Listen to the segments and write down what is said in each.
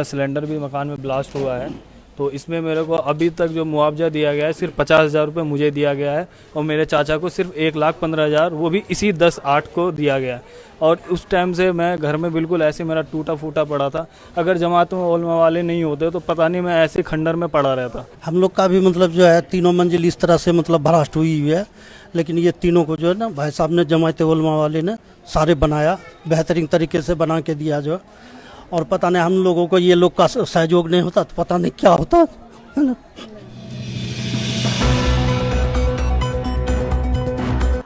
Cylinder भी मकान में ब्लास्ट हुआ है, तो इसमें मेरे को अभी तक जो मुआवजा दिया गया है सिर्फ 50,000 रुपये मुझे दिया गया है और मेरे चाचा को सिर्फ 1,15,000 वो भी इसी 10/8 को दिया गया है। और उस टाइम से मैं घर में बिल्कुल ऐसे मेरा टूटा फूटा पड़ा था। अगर जमात में उलमा वाले नहीं होते तो पता नहीं मैं ऐसे खंडर में पड़ा रहता। हम लोग का भी मतलब जो है 3 मंजिल इस तरह से मतलब भरास्ट हुई है, लेकिन ये तीनों को जो है ना भाई साहब ने जमात उलमा वाले ने सारे बनाया, बेहतरीन तरीके से बना के दिया जो। और पता नहीं हम लोगों को ये लोग का सहयोग नहीं होता तो पता नहीं क्या होता है ना।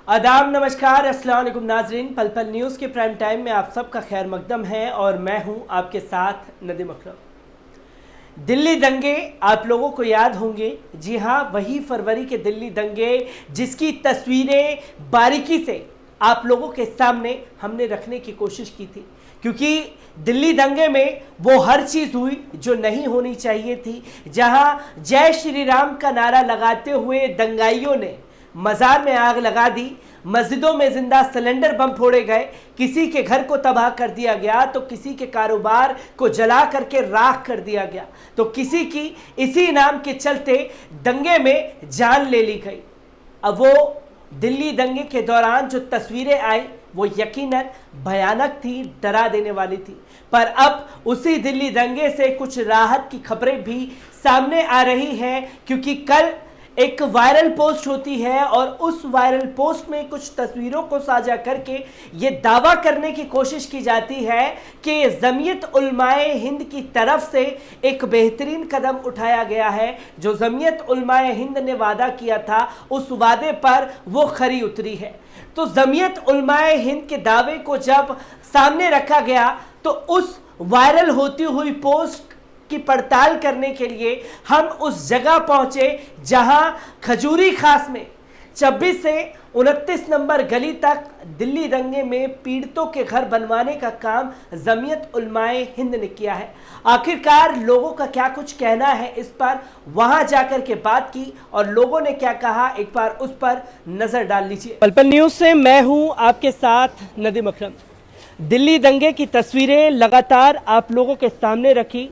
आदाब, नमस्कार, अस्सलाम वालेकुम नाजरीन। पल पल न्यूज़ के प्राइम टाइम में आप सबका खैर मकदम है और मैं हूं आपके साथ नदीम अकरम। दिल्ली दंगे आप लोगों को याद होंगे। जी हां, वही फरवरी के दिल्ली दंगे जिसकी तस्वीरें बारीकी से आप लोगों के सामने हमने रखने की कोशिश की थी, क्योंकि दिल्ली दंगे में वो हर चीज़ हुई जो नहीं होनी चाहिए थी। जहां जय श्री राम का नारा लगाते हुए दंगाइयों ने मज़ार में आग लगा दी, मस्जिदों में जिंदा सिलेंडर बम फोड़े गए, किसी के घर को तबाह कर दिया गया तो किसी के कारोबार को जला करके राख कर दिया गया, तो किसी की इसी नाम के चलते दंगे में जान ले ली गई। अब वो दिल्ली दंगे के दौरान जो तस्वीरें आई वो यकीनन भयानक थी, डरा देने वाली थी। पर अब उसी दिल्ली दंगे से कुछ राहत की खबरें भी सामने आ रही हैं, क्योंकि कल एक वायरल पोस्ट होती है और उस वायरल पोस्ट में कुछ तस्वीरों को साझा करके ये दावा करने की कोशिश की जाती है कि जमीयत उलमाए हिंद की तरफ से एक बेहतरीन कदम उठाया गया है। जो जमीयत उलमाए हिंद ने वादा किया था उस वादे पर वो खरी उतरी है। तो जमीयत उलमाए हिंद के दावे को जब सामने रखा गया तो उस वायरल होती हुई पोस्ट की पड़ताल करने के लिए हम उस जगह पहुंचे जहां खजूरी खास में 26 से 29 नंबर गली तक दिल्ली दंगे में पीड़ितों के घर बनवाने का काम जमीयत उलमाए हिंद ने किया है। आखिरकार लोगों का क्या कुछ कहना है इस पर वहां जाकर के बात की और लोगों ने क्या कहा, एक बार उस पर नजर डाल लीजिए। पल पल न्यूज़ से मैं हूं आपके साथ नदीम अकरम। दिल्ली दंगे की तस्वीरें लगातार आप लोगों के सामने रखी,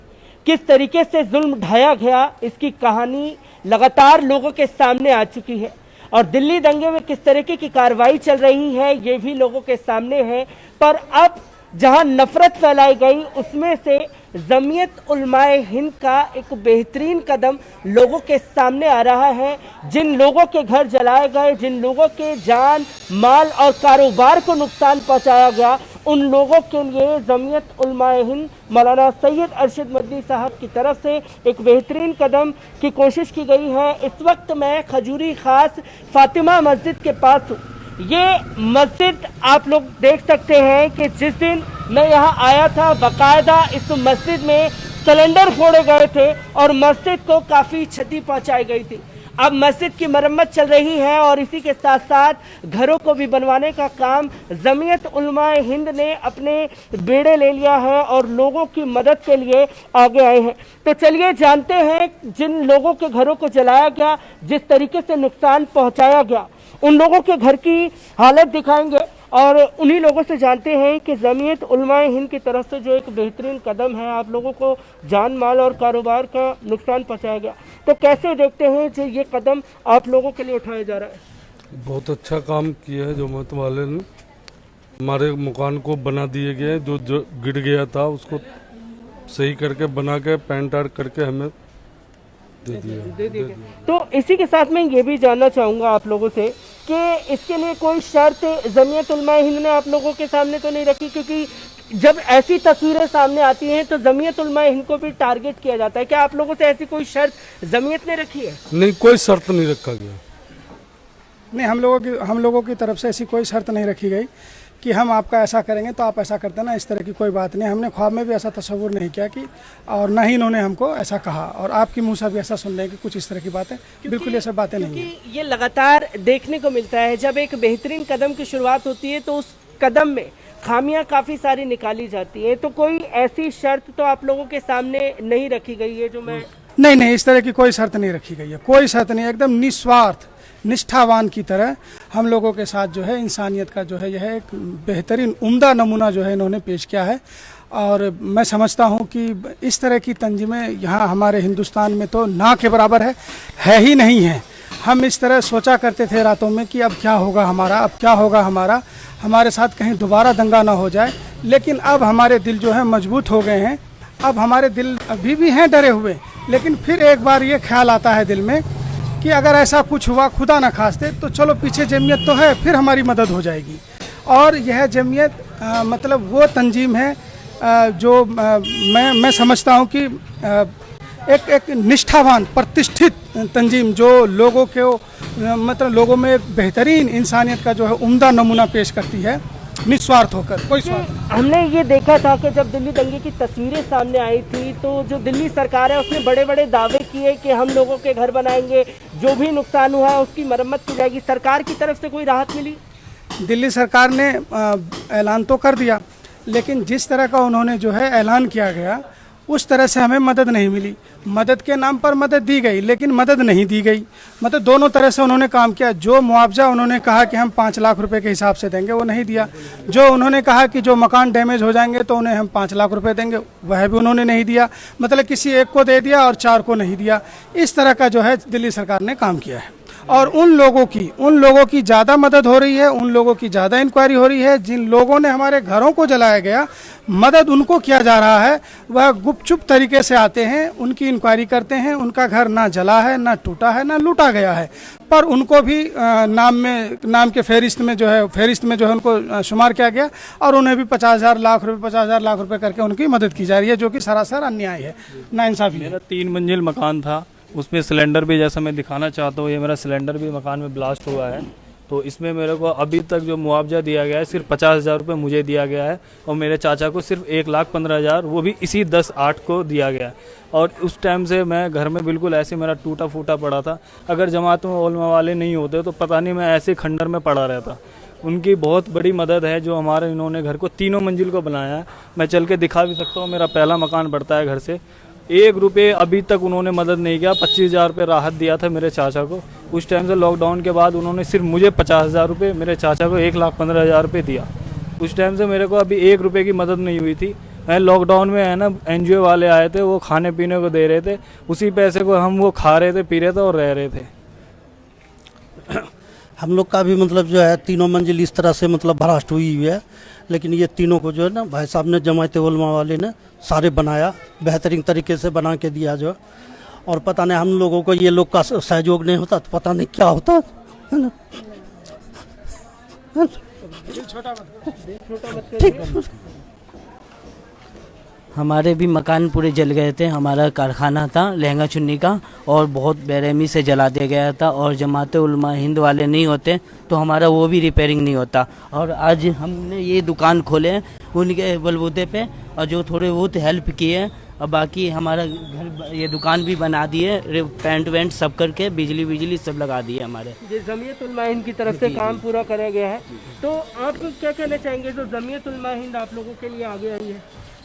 किस तरीके से जुल्म ढाया गया इसकी कहानी लगातार लोगों के सामने आ चुकी है और दिल्ली दंगे में किस तरीके की कार्रवाई चल रही है ये भी लोगों के सामने है। पर अब जहां नफरत फैलाई गई उसमें से जमीयत उलमाए हिंद का एक बेहतरीन कदम लोगों के सामने आ रहा है। जिन लोगों के घर जलाए गए, जिन लोगों के जान माल और कारोबार को नुकसान पहुंचाया गया, उन लोगों के लिए जमीयत उलमाए हिंद मौलाना सैयद अरशद मदनी साहब की तरफ से एक बेहतरीन कदम की कोशिश की गई है। इस वक्त मैं खजूरी खास फातिमा मस्जिद के पास हूँ। ये मस्जिद आप लोग देख सकते हैं कि जिस दिन मैं यहाँ आया था बाकायदा इस मस्जिद में सिलेंडर फोड़े गए थे और मस्जिद को काफ़ी क्षति पहुँचाई गई थी। अब मस्जिद की मरम्मत चल रही है और इसी के साथ साथ घरों को भी बनवाने का काम जमीयत उलमाए हिंद ने अपने बेड़े ले लिया है और लोगों की मदद के लिए आगे आए हैं। तो चलिए जानते हैं जिन लोगों के घरों को जलाया गया, जिस तरीके से नुकसान पहुंचाया गया, उन लोगों के घर की हालत दिखाएंगे और उन्हीं लोगों से जानते हैं कि जमीयत उलमाए हिंद की तरफ से जो एक बेहतरीन कदम है, आप लोगों को जान माल और कारोबार का नुकसान पहुंचाया गया, तो कैसे देखते हैं जो ये कदम आप लोगों के लिए उठाया जा रहा है? बहुत अच्छा काम किया है जमात वाले ने। हमारे मकान को बना दिए गए, जो गिर गया था उसको सही करके बना के पेंट आर्ट करके हमें दे दिया। तो इसी के साथ मैं ये भी जानना चाहूँगा आप लोगों से कि इसके लिए कोई शर्त जमीयत उलमाए हिंद ने आप लोगों के सामने तो नहीं रखी, क्योंकि जब ऐसी तस्वीरें सामने आती हैं तो जमीयत उलमाए हिंद को भी टारगेट किया जाता है। क्या आप लोगों से ऐसी कोई शर्त जमीयत ने रखी है? नहीं, कोई शर्त नहीं रखा गया। नहीं, हम लोगों की तरफ से ऐसी कोई शर्त नहीं रखी गई कि हम आपका ऐसा करेंगे तो आप ऐसा करते ना, इस तरह की कोई बात नहीं। हमने ख्वाब में भी ऐसा तस्वुर नहीं किया कि, और ना ही इन्होंने हमको ऐसा कहा और आपकी मुंह से भी ऐसा सुन रहे हैं कि कुछ इस तरह की बातें, बिल्कुल ये सब बातें नहीं है। ये लगातार देखने को मिलता है जब एक बेहतरीन कदम की शुरुआत होती है तो उस कदम में खामियां काफ़ी सारी निकाली जाती हैं। तो कोई ऐसी शर्त तो आप लोगों के सामने नहीं रखी गई है जो मैं नहीं, इस तरह की कोई शर्त नहीं रखी गई है, कोई शर्त नहीं, एकदम निस्वार्थ निष्ठावान की तरह हम लोगों के साथ जो है इंसानियत का जो है यह एक बेहतरीन उम्दा नमूना जो है इन्होंने पेश किया है। और मैं समझता हूँ कि इस तरह की तंजीमें यहाँ हमारे हिंदुस्तान में तो ना के बराबर है ही नहीं है। हम इस तरह सोचा करते थे रातों में कि अब क्या होगा हमारा, अब क्या होगा हमारा, हमारे साथ कहीं दोबारा दंगा ना हो जाए। लेकिन अब हमारे दिल जो है मजबूत हो गए हैं। अब हमारे दिल अभी भी हैं डरे हुए, लेकिन फिर एक बार ये ख्याल आता है दिल में कि अगर ऐसा कुछ हुआ, खुदा न खास्ते, तो चलो पीछे जमीयत तो है, फिर हमारी मदद हो जाएगी। और यह जमीयत मतलब वो तंजीम है जो मैं समझता हूँ कि एक निष्ठावान प्रतिष्ठित तंजीम जो लोगों के मतलब लोगों में एक बेहतरीन इंसानियत का जो है उम्दा नमूना पेश करती है, निस्वार्थ होकर, कोई स्वार्थ नहीं। हमने ये देखा था कि जब दिल्ली दंगे की तस्वीरें सामने आई थी तो जो दिल्ली सरकार है उसने बड़े बड़े दावे किए कि हम लोगों के घर बनाएंगे, जो भी नुकसान हुआ है उसकी मरम्मत की जाएगी। सरकार की तरफ से कोई राहत मिली? दिल्ली सरकार ने ऐलान तो कर दिया, लेकिन जिस तरह का उन्होंने जो है ऐलान किया गया उस तरह से हमें मदद नहीं मिली। मदद के नाम पर मदद दी गई, लेकिन मदद नहीं दी गई। मतलब दोनों तरह से उन्होंने काम किया। जो मुआवजा उन्होंने कहा कि हम 5 लाख रुपए के हिसाब से देंगे, वो नहीं दिया। जो उन्होंने कहा कि जो मकान डैमेज हो जाएंगे तो उन्हें हम 5 लाख रुपए देंगे, वह भी उन्होंने नहीं दिया। मतलब किसी एक को दे दिया और 4 को नहीं दिया। इस तरह का जो है दिल्ली सरकार ने काम किया है। और उन लोगों की ज़्यादा मदद हो रही है, उन लोगों की ज़्यादा इंक्वायरी हो रही है जिन लोगों ने हमारे घरों को जलाया गया। मदद उनको किया जा रहा है, वह गुपचुप तरीके से आते हैं, उनकी इंक्वायरी करते हैं, उनका घर ना जला है, ना टूटा है, ना लूटा गया है, पर उनको भी नाम के फहरिस्त में जो है उनको शुमार किया गया और उन्हें भी 50,000 लाख रुपए करके उनकी मदद की जा रही है, जो कि सरासर अन्याय है, नाइंसाफी है। मेरा 3 मंजिल मकान था, उसमें सिलेंडर भी, जैसा मैं दिखाना चाहता हूँ, ये मेरा सिलेंडर भी मकान में ब्लास्ट हुआ है। तो इसमें मेरे को अभी तक जो मुआवजा दिया गया है सिर्फ 50,000 रुपये मुझे दिया गया है और मेरे चाचा को सिर्फ 1,15,000, वो भी इसी 10/8 को दिया गया है। और उस टाइम से मैं घर में बिल्कुल ऐसे मेरा टूटा फूटा पड़ा था। अगर जमात में उलमा वाले नहीं होते तो पता नहीं मैं ऐसे खंडर में पड़ा रहता। उनकी बहुत बड़ी मदद है जो हमारे इन्होंने घर को 3 मंजिल को बनाया है। मैं चल के दिखा भी सकता हूँ, मेरा पहला मकान पड़ता है घर से। 1 रुपये अभी तक उन्होंने मदद नहीं किया। 25,000 रुपये राहत दिया था मेरे चाचा को उस टाइम से। लॉकडाउन के बाद उन्होंने सिर्फ मुझे 50,000 रुपये, मेरे चाचा को 1,15,000 रुपये दिया। उस टाइम से मेरे को अभी 1 रुपये की मदद नहीं हुई थी। मैं लॉकडाउन में है ना, NGO वाले आए थे, वो खाने पीने को दे रहे थे, उसी पैसे को हम वो खा रहे थे, पी रहे थे और रह रहे थे। हम लोग का भी मतलब जो है 3 मंजिल इस तरह से मतलब भरास्ट हुई है, लेकिन ये तीनों को जो है ना भाई साहब ने, जमात उलमा वाले ने सारे बनाया, बेहतरीन तरीके से बना के दिया जो। और पता नहीं हम लोगों को ये लोग का सहयोग नहीं होता तो पता नहीं क्या होता, है ना। हमारे भी मकान पूरे जल गए थे। हमारा कारखाना था लहंगा चुन्नी का और बहुत बेरहमी से जला दिया गया था। और जमात उलमा हिंद वाले नहीं होते तो हमारा वो भी रिपेयरिंग नहीं होता। और आज हमने ये दुकान खोले उनके बलबूते पे, और जो थोड़े बहुत हेल्प किए, और बाकी हमारा घर, ये दुकान भी बना दिए, पेंट वेंट सब करके, बिजली सब लगा दिए हमारे। ये जमीयत उलमा हिंद की तरफ से काम पूरा कराया गया है, तो आप क्या कहना चाहेंगे जो जमीयत उलमा हिंद आप लोगों के लिए आगे आई है?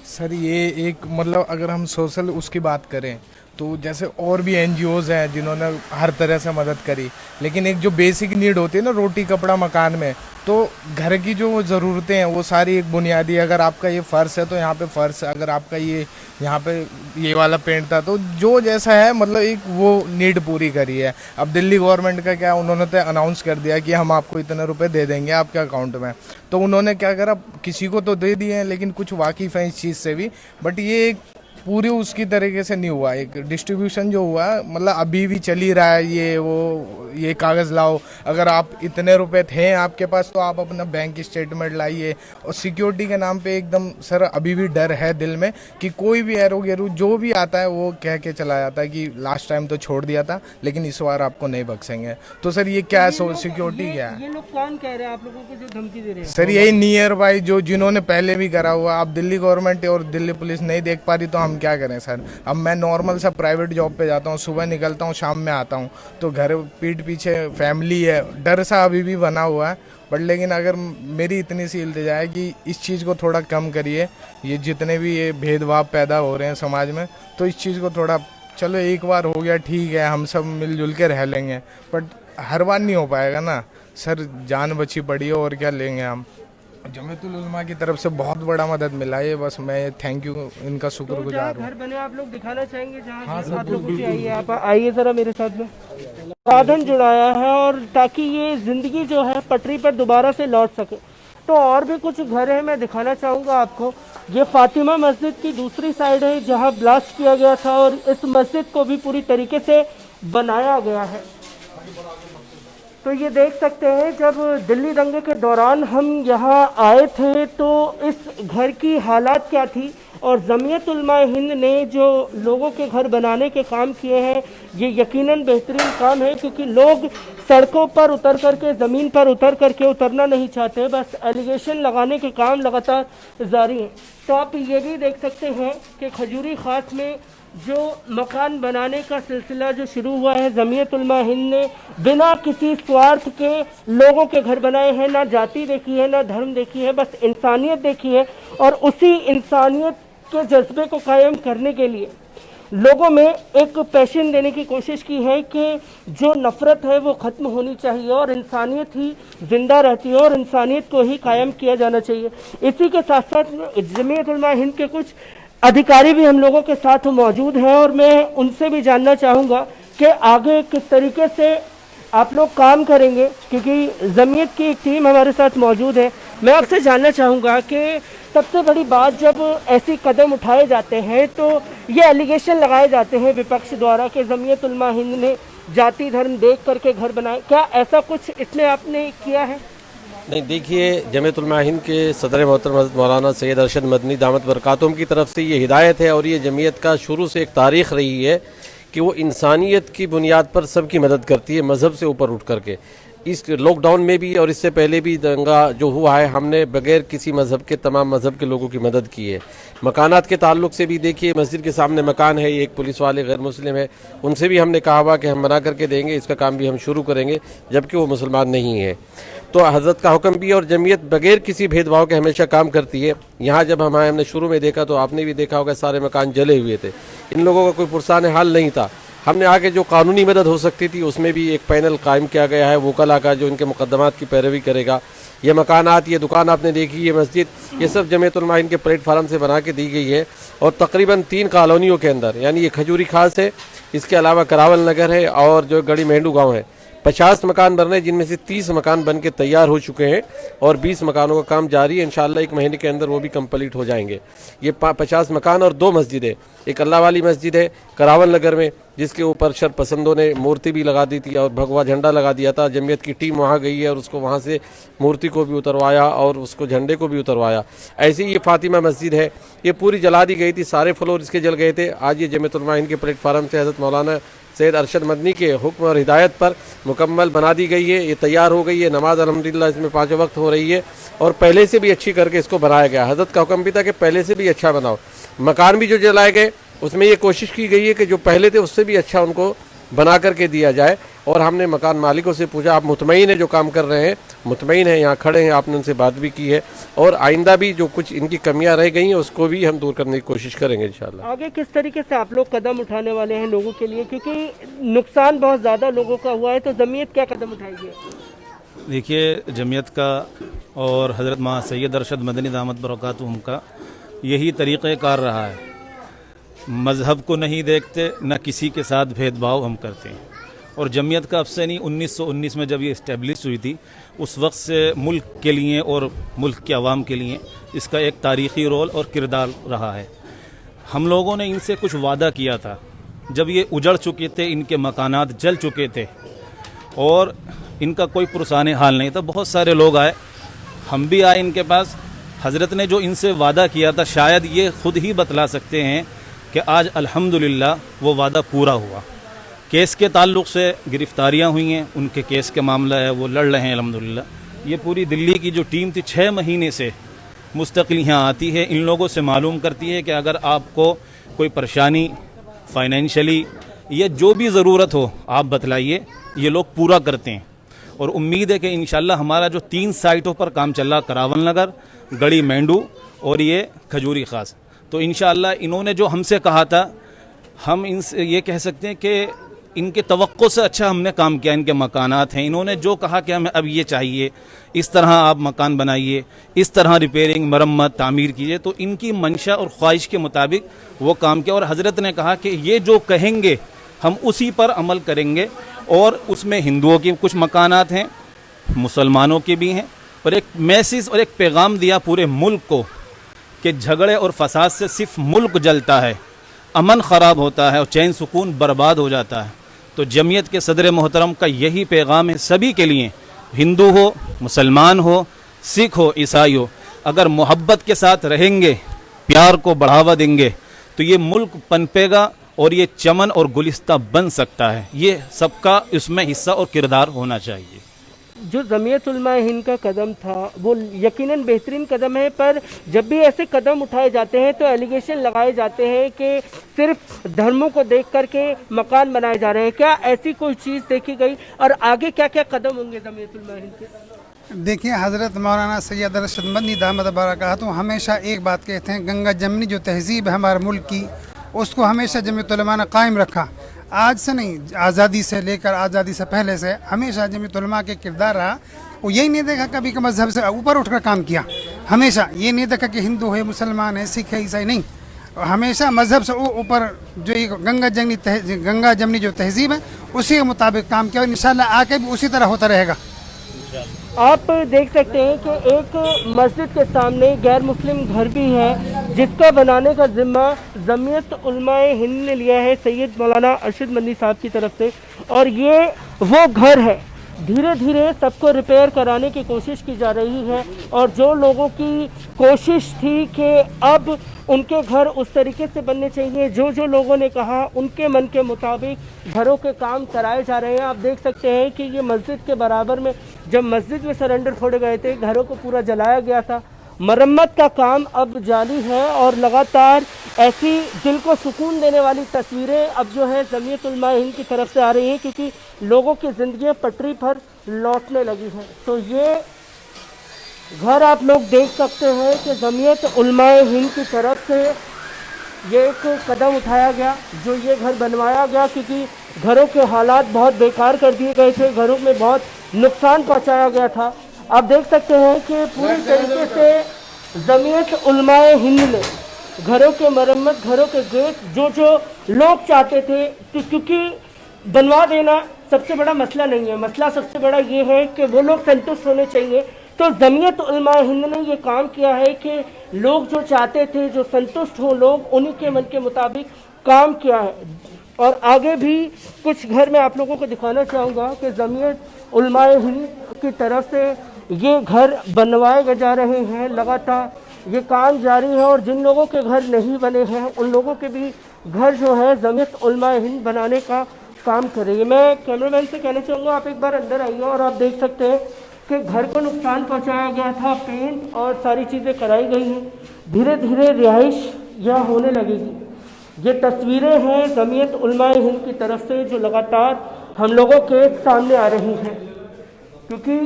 सर ये एक मतलब अगर हम सोशल उसकी बात करें तो जैसे और भी NGOs हैं जिन्होंने हर तरह से मदद करी, लेकिन एक जो बेसिक नीड होती है ना, रोटी कपड़ा मकान में, तो घर की जो ज़रूरतें हैं वो सारी एक बुनियादी, अगर आपका ये फ़र्श है तो यहाँ पे फ़र्श, अगर आपका ये यहाँ पे ये वाला पेंट था तो जो जैसा है मतलब एक वो नीड पूरी करी है। अब दिल्ली गवर्नमेंट का क्या, उन्होंने तो अनाउंस कर दिया कि हम आपको इतने रुपए दे देंगे आपके अकाउंट में, तो उन्होंने क्या करा, किसी को तो दे दिए हैं लेकिन कुछ वाकिफ़ हैं इस चीज़ से भी, बट ये एक पूरी उसकी तरीके से नहीं हुआ। एक डिस्ट्रीब्यूशन जो हुआ मतलब अभी भी चल ही रहा है, ये कागज़ लाओ, अगर आप इतने रुपए थे आपके पास तो आप अपना बैंक स्टेटमेंट लाइए। और सिक्योरिटी के नाम पे एकदम सर अभी भी डर है दिल में कि कोई भी एरो गेरू जो भी आता है वो कह के चला जाता है कि लास्ट टाइम तो छोड़ दिया था लेकिन इस बार आपको नहीं बख्शेंगे। तो सर ये क्या है, सिक्योरिटी क्या है? ये लोग कौन कह रहे हैं आप लोगों को जो धमकी दे रहे हैं? सर यही नियर बाई जिन्होंने पहले भी करा हुआ। अब दिल्ली गवर्नमेंट और दिल्ली पुलिस नहीं देख पा रही तो हम क्या करें सर। अब मैं नॉर्मल सा प्राइवेट जॉब पे जाता हूँ, सुबह निकलता हूँ, शाम में आता हूँ, तो घर पीठ पीछे फैमिली है, डर सा अभी भी बना हुआ है। बट लेकिन अगर मेरी इतनी सी इल्तिजा है कि इस चीज़ को थोड़ा कम करिए, ये जितने भी ये भेदभाव पैदा हो रहे हैं समाज में, तो इस चीज़ को थोड़ा, चलो एक बार हो गया ठीक है, हम सब मिलजुल के रह लेंगे, बट हर बार नहीं हो पाएगा ना सर। जान बची पड़ी है और क्या लेंगे हम। जमीयतुल उलमा की तरफ से बहुत बड़ा मदद मिला है, बस मैं थैंक यू इनका शुक्रगुजार हूँ। घर बने आप लोग दिखाना चाहेंगे जहाँ आप लोगों की आइए, आप आइए जरा मेरे साथ में। साधन जुड़ाया है और ताकि ये जिंदगी जो है पटरी पर दोबारा से लौट सके। तो और भी कुछ घर है, मैं दिखाना चाहूँगा आपको। ये फातिमा मस्जिद की दूसरी साइड है जहाँ ब्लास्ट किया गया था और इस मस्जिद को भी पूरी तरीके से बनाया गया है। तो ये देख सकते हैं जब दिल्ली दंगे के दौरान हम यहाँ आए थे तो इस घर की हालात क्या थी और जमीयत उलमा हिंद ने जो लोगों के घर बनाने के काम किए हैं ये यकीनन बेहतरीन काम है, क्योंकि लोग सड़कों पर उतर करके ज़मीन पर उतर करके उतरना नहीं चाहते, बस एलिगेशन लगाने के काम लगातार जारी हैं। तो आप ये भी देख सकते हैं कि खजूरी खास में जो मकान बनाने का सिलसिला जो शुरू हुआ है, जमीयत उलमा हिंद ने बिना किसी स्वार्थ के लोगों के घर बनाए हैं। ना जाति देखी है, ना धर्म देखी है, बस इंसानियत देखी है। और उसी इंसानियत के जज्बे को कायम करने के लिए लोगों में एक पैशन देने की कोशिश की है कि जो नफ़रत है वो ख़त्म होनी चाहिए और इंसानियत ही ज़िंदा रहती है और इंसानियत को ही कायम किया जाना चाहिए। इसी के साथ साथ जमीयत उलमा हिंद के कुछ अधिकारी भी हम लोगों के साथ मौजूद हैं और मैं उनसे भी जानना चाहूँगा कि आगे किस तरीके से आप लोग काम करेंगे, क्योंकि जमीयत की एक टीम हमारे साथ मौजूद है। मैं आपसे जानना चाहूँगा कि सबसे बड़ी बात जब ऐसी कदम उठाए जाते हैं तो ये एलिगेशन लगाए जाते हैं विपक्ष द्वारा कि जमीयत उलमा हिंद ने जाति धर्म देख करके घर बनाए, क्या ऐसा कुछ इसमें आपने किया है? नहीं, देखिए, जमीयत उलमा हिंद के सदर मोहतरम हज़रत मौलाना सैयद अरशद मदनी दामत बरकातुहुम की तरफ से ये हिदायत है और ये जमीयत का शुरू से एक तारीख़ रही है कि वो इंसानियत की बुनियाद पर सबकी मदद करती है, मज़हब से ऊपर उठ करके। इस लॉकडाउन में भी और इससे पहले भी दंगा जो हुआ है, हमने बगैर किसी मज़हब के तमाम मज़हब के लोगों की मदद की है। मकानात के ताल्लुक से भी देखिए, मस्जिद के सामने मकान है, एक पुलिस वाले गैर मुस्लिम है, उनसे भी हमने कहा हुआ कि हम बना करके देंगे, इसका काम भी हम शुरू करेंगे, जबकि वो मुसलमान नहीं है। तो हज़रत का हुक्म भी और जमीयत बगैर किसी भेदभाव के हमेशा काम करती है। यहाँ जब हमने शुरू में देखा तो आपने भी देखा होगा सारे मकान जले हुए थे, इन लोगों का कोई पुरसान हाल नहीं था। हमने आगे जो कानूनी मदद हो सकती थी उसमें भी एक पैनल कायम किया गया है वकला का, जो इनके मुकदमात की पैरवी करेगा। ये मकानात, ये दुकान आपने देखी, ये मस्जिद, ये सब जमीयत उलमा हिंद के प्लेटफार्म से बना के दी गई है और तकरीबन 3 कॉलोनियों के अंदर, यानी ये खजूरी खास है, इसके अलावा करावल नगर है और जो गड़ी मेंढू गाँव है, 50 मकान बन रहे हैं, जिनमें से 30 मकान बन के तैयार हो चुके हैं और 20 मकानों का काम जारी है। इंशाअल्लाह 1 महीने के अंदर वो भी कंप्लीट हो जाएंगे। ये 50 मकान और 2 मस्जिदें, एक अल्लाह वाली मस्जिद है करावल नगर में, जिसके ऊपर शरपसंदों ने मूर्ति भी लगा दी थी और भगवा झंडा लगा दिया था। जमीयत की टीम वहाँ गई है और उसको वहाँ से मूर्ति को भी उतरवाया और उसको झंडे को भी उतरवाया। ऐसे ही ये फातिमा मस्जिद है, ये पूरी जला दी गई थी, सारे फ्लोर इसके जल गए थे। आज ये जमीयत उलमा हिंद के प्लेटफार्म से हज़रत मौलाना सैयद अरशद मदनी के हुक्म और हिदायत पर मुकम्मल बना दी गई है, ये तैयार हो गई है। नमाज अल्हम्दुलिल्लाह इसमें 5 वक्त हो रही है और पहले से भी अच्छी करके इसको बनाया गया। हज़रत का हुक्म भी था कि पहले से भी अच्छा बनाओ। मकान भी जो जलाए गए उसमें ये कोशिश की गई है कि जो पहले थे उससे भी अच्छा उनको बना करके दिया जाए। और हमने मकान मालिकों से पूछा, आप मुतमईन है जो काम कर रहे हैं? मुतमईन है, यहाँ खड़े हैं, आपने उनसे बात भी की है और आइंदा भी जो कुछ इनकी कमियां रह गई हैं उसको भी हम दूर करने की कोशिश करेंगे इंशाल्लाह। आगे किस तरीके से आप लोग कदम उठाने वाले हैं लोगों के लिए, क्योंकि नुकसान बहुत ज़्यादा लोगों का हुआ है, तो जमीयत क्या कदम उठाएगी? देखिए, जमीयत का और हज़रत मां सैयद अरशद मदनी दामत बरकातुहुम का यही तरीक़ेकार रहा है। मज़हब को नहीं देखते, न किसी के साथ भेदभाव हम करते हैं। और जमीयत का अफसनी 1919 में जब ये इस्टेब्लिश हुई थी, उस वक्त से मुल्क के लिए और मुल्क के अवाम के लिए इसका एक तारीख़ी रोल और किरदार रहा है। हम लोगों ने इनसे कुछ वादा किया था, जब ये उजड़ चुके थे, इनके मकानात जल चुके थे और इनका कोई पुरसाने हाल नहीं था। बहुत सारे लोग आए, हम भी आए इनके पास। हज़रत ने जो इनसे वादा किया था, शायद ये ख़ुद ही बतला सकते हैं कि आज अल्हम्दुलिल्लाह वो वादा पूरा हुआ। केस के ताल्लुक़ से गिरफ़्तारियाँ हुई हैं, उनके केस के मामला है, वो लड़ रहे हैं अल्हम्दुलिल्लाह। ये पूरी दिल्ली की जो टीम थी 6 महीने से मुस्तकिल यहाँ आती है, इन लोगों से मालूम करती है कि अगर आपको कोई परेशानी फ़ाइनेंशियली या जो भी ज़रूरत हो आप बतलाइए, ये लोग पूरा करते हैं। और उम्मीद है कि इंशाल्लाह हमारा जो 3 साइटों पर काम चल रहा, करावल नगर, गड़ी मेंढू और ये खजूरी खास, तो इंशाल्लाह इन्होंने जो हमसे कहा था, हम इनसे ये कह सकते हैं कि इनके तवक्को से अच्छा हमने काम किया। इनके मकानात हैं, इन्होंने जो कहा कि हमें अब ये चाहिए, इस तरह आप मकान बनाइए, इस तरह रिपेयरिंग मरम्मत तामीर कीजिए, तो इनकी मंशा और ख्वाहिश के मुताबिक वो काम किया। और हज़रत ने कहा कि ये जो कहेंगे हम उसी पर अमल करेंगे। और उसमें हिंदुओं के कुछ मकानात हैं, मुसलमानों के भी हैं, और एक मैसेज और एक पैगाम दिया पूरे मुल्क को कि झगड़े और फसाद से सिर्फ मुल्क जलता है, अमन ख़राब होता है और चैन सुकून बर्बाद हो जाता है। तो जमीयत के सदर मोहतरम का यही पैगाम है सभी के लिए, हिंदू हो, मुसलमान हो, सिख हो, ईसाई हो, अगर मोहब्बत के साथ रहेंगे, प्यार को बढ़ावा देंगे, तो ये मुल्क पनपेगा और ये चमन और गुलिस्ता बन सकता है। ये सबका इसमें हिस्सा और किरदार होना चाहिए। जो जमीयत उलमाए हिंद का कदम था वो यकीनन बेहतरीन कदम है, पर जब भी ऐसे कदम उठाए जाते हैं तो एलिगेशन लगाए जाते हैं कि सिर्फ धर्मों को देख करके मकान बनाए जा रहे हैं। क्या ऐसी कोई चीज़ देखी गई और आगे क्या क्या कदम होंगे जमीयत उलमाए हिंद के? देखिए, हज़रत मौलाना सैयद अरशद मदनी दामद बरकातहू हमेशा एक बात कहते हैं, गंगा जमनी जो तहजीब है हमारे मुल्क की, उसको हमेशा जमीयत उलमा ने कायम रखा। आज से नहीं, आज़ादी से लेकर आज़ादी से पहले से हमेशा जमीयत उलमा के किरदार रहा। वो यही नहीं देखा कभी कि मजहब से ऊपर उठकर काम किया, हमेशा ये नहीं देखा कि हिंदू है, मुसलमान है, सिख है, ईसाई नहीं, हमेशा मजहब से ऊपर जो ये गंगा जमनी जो तहजीब है उसी के मुताबिक काम किया। और इंशाल्लाह आगे भी उसी तरह होता रहेगा। आप देख सकते हैं कि एक मस्जिद के सामने गैर मुस्लिम घर भी है जिसका बनाने का जिम्मा जमीयत उलमाए हिंद ने लिया है सैयद मौलाना अरशद मदनी साहब की तरफ से। और ये वो घर है, धीरे धीरे सबको रिपेयर कराने की कोशिश की जा रही है। और जो लोगों की कोशिश थी कि अब उनके घर उस तरीके से बनने चाहिए, जो लोगों ने कहा उनके मन के मुताबिक घरों के काम कराए जा रहे हैं। आप देख सकते हैं कि ये मस्जिद के बराबर में जब मस्जिद में सरेंडर फोड़े गए थे, घरों को पूरा जलाया गया था। मरम्मत का काम अब जारी है और लगातार ऐसी दिल को सुकून देने वाली तस्वीरें अब जो है जमीयत उलमाए हिंद की तरफ से आ रही हैं, क्योंकि लोगों की ज़िंदगियाँ पटरी पर लौटने लगी हैं। तो ये घर आप लोग देख सकते हैं कि जमीयत उलमाए हिंद की तरफ से ये एक कदम उठाया गया, जो ये घर बनवाया गया, क्योंकि घरों के हालात बहुत बेकार कर दिए गए थे, घरों में बहुत नुकसान पहुंचाया गया था। आप देख सकते हैं कि पूरी तरीके से जमीयत उलमाए हिंद ने घरों के मरम्मत, घरों के गेट जो लोग चाहते थे, क्योंकि बनवा देना सबसे बड़ा मसला नहीं है, मसला सबसे बड़ा ये है कि वो लोग संतुष्ट होने चाहिए। तो जमीयत उलमाए हिंद ने ये काम किया है कि लोग जो चाहते थे, जो संतुष्ट हो लोग, उन्हीं के मन के मुताबिक काम किया है। और आगे भी कुछ घर मैं आप लोगों को दिखाना चाहूँगा कि जमीयत उलमाए हिंद की तरफ से ये घर बनवाए जा रहे हैं, लगातार ये काम जारी है। और जिन लोगों के घर नहीं बने हैं उन लोगों के भी घर जो है जमीयत उलमाए हिंद बनाने का काम कर रही है। मैं कैमरामैन से कहना चाहूँगा आप एक बार अंदर आइए और आप देख सकते हैं कि घर को नुकसान पहुँचाया गया था, पेंट और सारी चीज़ें कराई गई हैं, धीरे धीरे रिहाइश यहाँ होने लगेगी। ये तस्वीरें हैं जमीयत उलमाए हिंद की तरफ से जो लगातार हम लोगों के सामने आ रही हैं, क्योंकि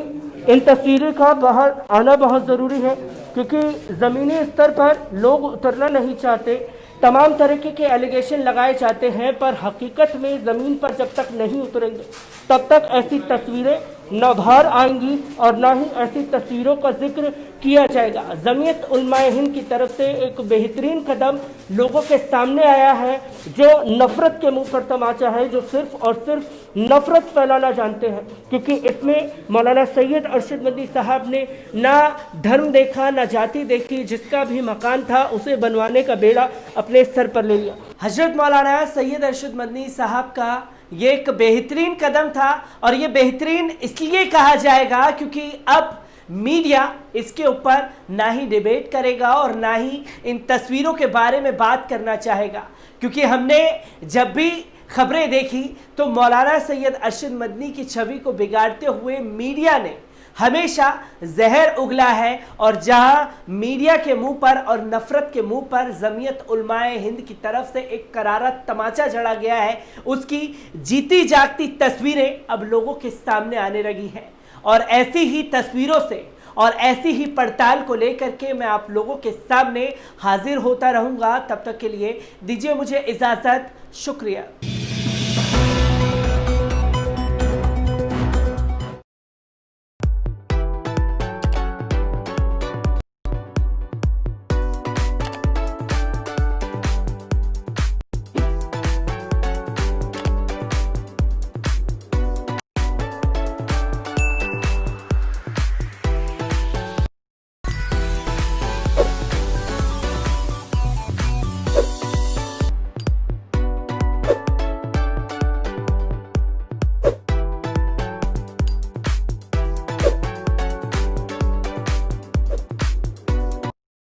इन तस्वीरों का बाहर आना बहुत ज़रूरी है, क्योंकि ज़मीनी स्तर पर लोग उतरना नहीं चाहते। तमाम तरीके के एलिगेशन लगाए जाते हैं, पर हकीकत में ज़मीन पर जब तक नहीं उतरेंगे तब तक ऐसी तस्वीरें न बाहर आएंगी और ना ही ऐसी तस्वीरों का जिक्र किया जाएगा। जमीयत उलमाए हिंद की तरफ से एक बेहतरीन कदम लोगों के सामने आया है, जो नफ़रत के मुंह पर तमाचा है, जो सिर्फ और सिर्फ नफ़रत फैलाना जानते हैं, क्योंकि इसमें मौलाना सैयद अरशद मदनी साहब ने ना धर्म देखा, ना जाति देखी, जिसका भी मकान था उसे बनवाने का बेड़ा अपने सर पर ले लिया। हजरत मौलाना सैयद अरशद मदनी साहब का ये एक बेहतरीन कदम था, और ये बेहतरीन इसलिए कहा जाएगा क्योंकि अब मीडिया इसके ऊपर ना ही डिबेट करेगा और ना ही इन तस्वीरों के बारे में बात करना चाहेगा, क्योंकि हमने जब भी खबरें देखी तो मौलाना सैयद अरशद मदनी की छवि को बिगाड़ते हुए मीडिया ने हमेशा जहर उगला है। और जहां मीडिया के मुंह पर और नफरत के मुंह पर जमीयत उलमाए हिंद की तरफ से एक करारा तमाचा जड़ा गया है, उसकी जीती जागती तस्वीरें अब लोगों के सामने आने लगी हैं। और ऐसी ही तस्वीरों से और ऐसी ही पड़ताल को लेकर के मैं आप लोगों के सामने हाजिर होता रहूंगा। तब तक के लिए दीजिए मुझे इजाजत, शुक्रिया।